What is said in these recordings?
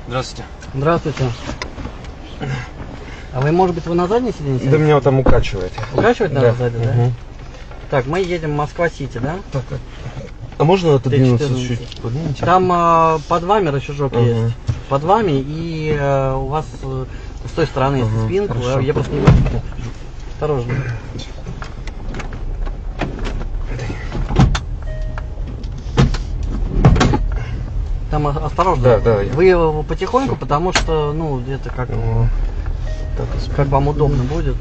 Здравствуйте. Здравствуйте. А вы, может быть, вы на заднее сиденье сидите? Да меня вот там укачивает. Укачивает надо сзади, да? Угу. Так, мы едем в Москва-Сити, да? Так, а можно отодвинуться Т-14. чуть? Поднимите? Там под вами рычажок есть. Под вами, и у вас с той стороны есть спинка. Хорошо. Я просто не могу. Осторожно. Там осторожно. Да. Вы его потихоньку, потому что, ну, где-то как, как вам удобно будет.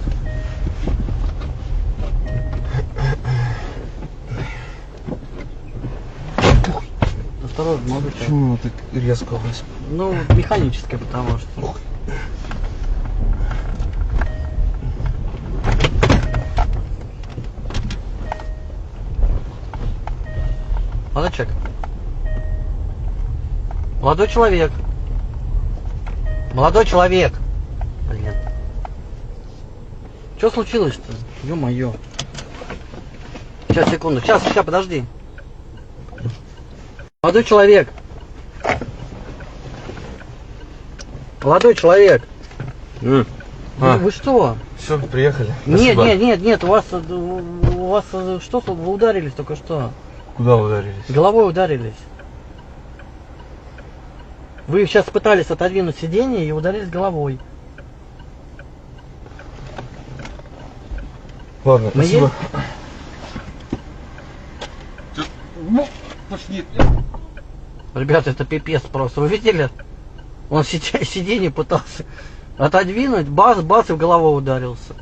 Осторожно, молодой человек. Почему так резко у вас? Ну, механическое, потому что. Молодой человек. Молодой человек. Молодой человек. Блин. Что случилось-то? Ё-моё. Сейчас, секунду. Сейчас, подожди. Молодой человек. Молодой человек. Вы что? Все, приехали. Нет, у вас что, вы ударились только что? Куда ударились? Головой ударились. Вы сейчас пытались отодвинуть сиденье и ударились головой. Ладно, Мы спасибо. Ребята, это пипец просто. Вы видели? Он сиденье пытался отодвинуть, бац, и в голову ударился.